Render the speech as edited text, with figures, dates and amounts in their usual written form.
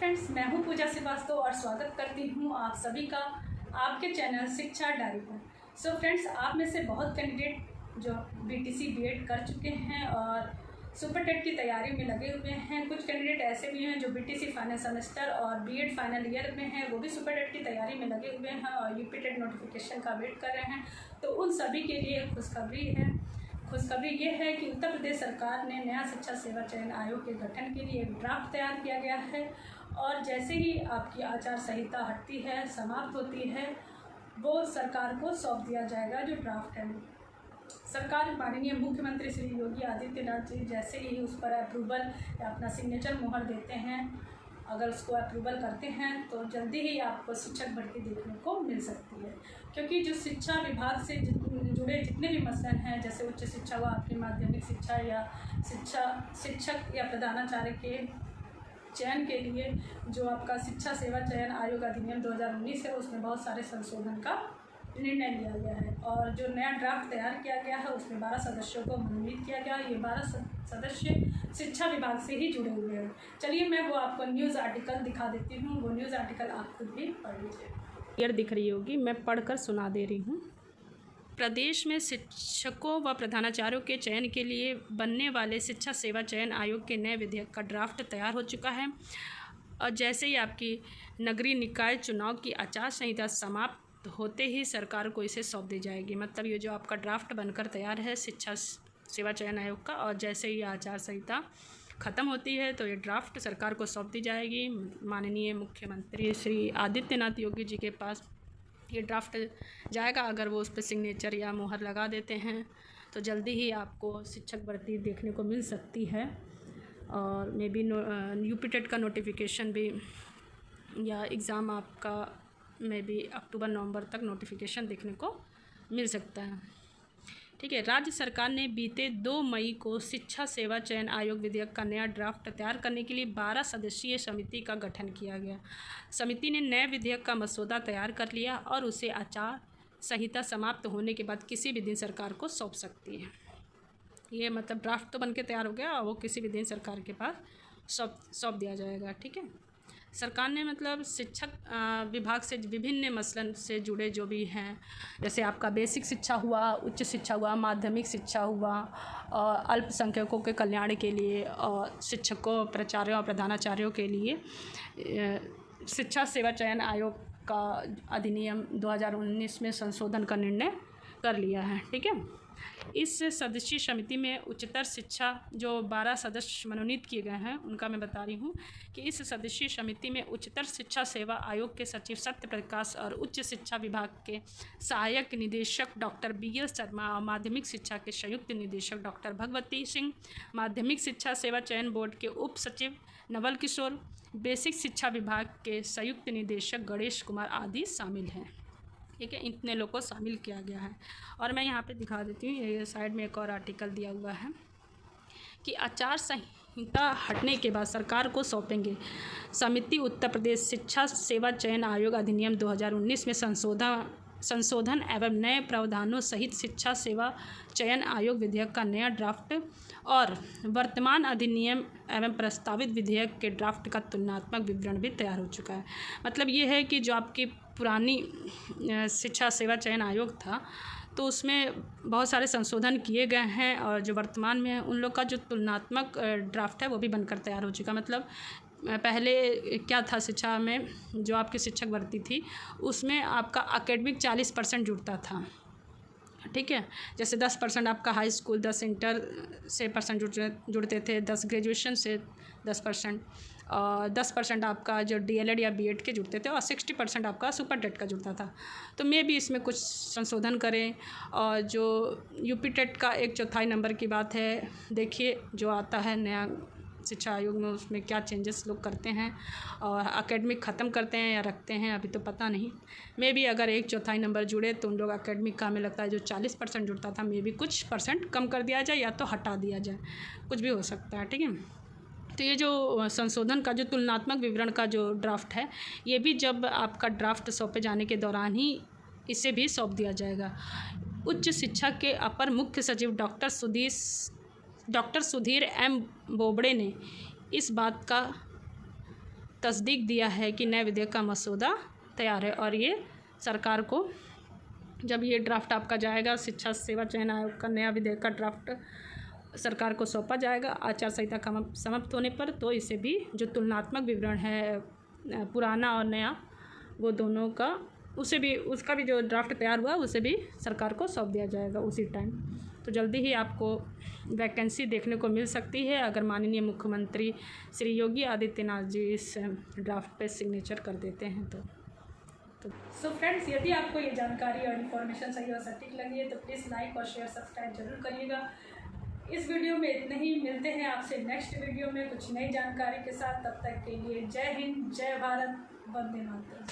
Friends, मैं हूं पूजा श्रीवास्तव और स्वागत करती हूं आप सभी का आपके चैनल शिक्षा डायरी पर। सो फ्रेंड्स, आप में से बहुत कैंडिडेट जो बीटीसी बीएड कर चुके हैं और सुपर टेट की तैयारी में लगे हुए हैं। कुछ कैंडिडेट ऐसे भी हैं जो बीटीसी फाइनल सेमेस्टर और बीएड फाइनल ईयर में हैं, वो भी सुपर टेट की तैयारी में लगे हुए हैं और यूपी टेट नोटिफिकेशन का वेट कर रहे हैं। तो उन सभी के लिए खुशखबरी है। खुशखबरी ये है कि उत्तर प्रदेश सरकार ने नया शिक्षा सेवा चयन आयोग के गठन के लिए एक ड्राफ्ट तैयार किया गया है और जैसे ही आपकी आचार संहिता हटती है, समाप्त होती है, वो सरकार को सौंप दिया जाएगा। जो ड्राफ्ट है सरकार माननीय मुख्यमंत्री श्री योगी आदित्यनाथ जी जैसे ही उस पर अप्रूवल या अपना सिग्नेचर मोहर देते हैं, अगर उसको अप्रूवल करते हैं तो जल्दी ही आपको शिक्षक भर्ती देखने को मिल सकती है। क्योंकि जो शिक्षा विभाग से जुड़े जितने भी मसलन हैं, जैसे उच्च शिक्षा हुआ, आपकी माध्यमिक शिक्षा या शिक्षक या प्रधानाचार्य के चयन के लिए जो आपका शिक्षा सेवा चयन आयोग अधिनियम 2019 है, उसमें बहुत सारे संशोधन का निर्णय लिया गया है और जो नया ड्राफ्ट तैयार किया गया है उसमें 12 सदस्यों को मनोनीत किया गया। ये 12 सदस्य शिक्षा विभाग से ही जुड़े हुए हैं। चलिए मैं वो आपको न्यूज़ आर्टिकल दिखा देती हूँ। वो न्यूज़ आर्टिकल आप खुद भी पढ़ लीजिए। क्लियर दिख रही होगी, मैं पढ़कर सुना दे रही हूँ। प्रदेश में शिक्षकों व प्रधानाचार्यों के चयन के लिए बनने वाले शिक्षा सेवा चयन आयोग के नए विधेयक का ड्राफ्ट तैयार हो चुका है और जैसे ही आपकी नगरीय निकाय चुनाव की आचार संहिता समाप्त होते ही सरकार को इसे सौंप दी जाएगी। मतलब ये जो आपका ड्राफ्ट बनकर तैयार है शिक्षा सेवा चयन आयोग का, और जैसे ही आचार संहिता ख़त्म होती है तो ये ड्राफ्ट सरकार को सौंप दी जाएगी। माननीय मुख्यमंत्री श्री आदित्यनाथ योगी जी के पास ये ड्राफ्ट जाएगा। अगर वो उस पर सिग्नेचर या मुहर लगा देते हैं तो जल्दी ही आपको शिक्षक भर्ती देखने को मिल सकती है और मे बी यूपी टेट का नोटिफिकेशन भी या एग्ज़ाम आपका मे बी अक्टूबर-नवंबर तक नोटिफिकेशन देखने को मिल सकता है। ठीक है। राज्य सरकार ने बीते 2 मई को शिक्षा सेवा चयन आयोग विधेयक का नया ड्राफ्ट तैयार करने के लिए 12 सदस्यीय समिति का गठन किया गया। समिति ने नए विधेयक का मसौदा तैयार कर लिया और उसे आचार संहिता समाप्त होने के बाद किसी भी दिन सरकार को सौंप सकती है। ये मतलब ड्राफ्ट तो बनके तैयार हो गया और वो किसी भी दिन सरकार के पास सौंप दिया जाएगा। ठीक है। सरकार ने मतलब शिक्षक विभाग से विभिन्न मसलन से जुड़े जो भी हैं, जैसे आपका बेसिक शिक्षा हुआ, उच्च शिक्षा हुआ, माध्यमिक शिक्षा हुआ और अल्पसंख्यकों के कल्याण के लिए और शिक्षकों, प्राचार्यों और प्रधानाचार्यों के लिए शिक्षा सेवा चयन आयोग का अधिनियम 2019 में संशोधन का निर्णय कर लिया है। ठीक है। इस सदस्यीय समिति में उच्चतर शिक्षा जो 12 सदस्य मनोनीत किए गए हैं उनका मैं बता रही हूँ कि इस सदस्यीय समिति में उच्चतर शिक्षा सेवा आयोग के सचिव सत्य प्रकाश और उच्च शिक्षा विभाग के सहायक निदेशक डॉक्टर BL शर्मा और माध्यमिक शिक्षा के संयुक्त निदेशक डॉक्टर भगवती सिंह, माध्यमिक शिक्षा सेवा चयन बोर्ड के उप सचिव नवल किशोर, बेसिक शिक्षा विभाग के संयुक्त निदेशक गणेश कुमार आदि शामिल हैं। ठीक है। इतने लोग को शामिल किया गया है और मैं यहाँ पे दिखा देती हूँ, ये साइड में एक और आर्टिकल दिया हुआ है कि आचार संहिता हटने के बाद सरकार को सौंपेंगे। समिति उत्तर प्रदेश शिक्षा सेवा चयन आयोग अधिनियम 2019 में संशोधन एवं नए प्रावधानों सहित शिक्षा सेवा चयन आयोग विधेयक का नया ड्राफ्ट और वर्तमान अधिनियम एवं प्रस्तावित विधेयक के ड्राफ्ट का तुलनात्मक विवरण भी तैयार हो चुका है। मतलब ये है कि जो आपकी पुरानी शिक्षा सेवा चयन आयोग था तो उसमें बहुत सारे संशोधन किए गए हैं और जो वर्तमान में उन लोग का जो तुलनात्मक ड्राफ्ट है वो भी बनकर तैयार हो चुका। मतलब पहले क्या था, शिक्षा में जो आपकी शिक्षक भर्ती थी उसमें आपका एकेडमिक 40% जुड़ता था। ठीक है। जैसे 10% आपका हाई स्कूल, 10 इंटर से परसेंट जुड़ते थे, 10 ग्रेजुएशन से 10% और 10% आपका जो DLED या BEd के जुड़ते थे और 60% आपका सुपर टेट का जुड़ता था। तो मैं भी इसमें कुछ संशोधन करें और जो यूपी टेट का 1/4 नंबर की बात है, देखिए जो आता है नया शिक्षा आयोग में उसमें क्या चेंजेस लोग करते हैं और एकेडमिक ख़त्म करते हैं या रखते हैं अभी तो पता नहीं। मैं भी अगर 1/4 नंबर जुड़े तो उन लोग एकेडमिक का हमें लगता है जो 40% जुड़ता था मैं भी कुछ परसेंट कम कर दिया जाए या तो हटा दिया जाए, कुछ भी हो सकता है। ठीक है। तो ये जो संशोधन का जो तुलनात्मक विवरण का जो ड्राफ्ट है, ये भी जब आपका ड्राफ्ट सौंपे जाने के दौरान ही इसे भी सौंप दिया जाएगा। उच्च शिक्षा के अपर मुख्य सचिव डॉक्टर सुधीर M. बोबड़े ने इस बात का तस्दीक दिया है कि नए विधेयक का मसौदा तैयार है और ये सरकार को, जब ये ड्राफ्ट आपका जाएगा, शिक्षा सेवा चयन आयोग का नया विधेयक का ड्राफ्ट सरकार को सौंपा जाएगा आचार संहिता का समाप्त होने पर, तो इसे भी जो तुलनात्मक विवरण है पुराना और नया, वो दोनों का, उसे भी, उसका भी जो ड्राफ्ट तैयार हुआ उसे भी सरकार को सौंप दिया जाएगा उसी टाइम। तो जल्दी ही आपको वैकेंसी देखने को मिल सकती है अगर माननीय मुख्यमंत्री श्री योगी आदित्यनाथ जी इस ड्राफ्ट पे सिग्नेचर कर देते हैं तो। सो फ्रेंड्स, यदि आपको ये जानकारी और इन्फॉर्मेशन सही और सटीक लगी है तो प्लीज़ लाइक और शेयर सब्सक्राइब जरूर करिएगा। इस वीडियो में इतने ही, मिलते हैं आपसे नेक्स्ट वीडियो में कुछ नई जानकारी के साथ। तब तक के लिए जय हिंद, जय भारत, वंदे मातरम।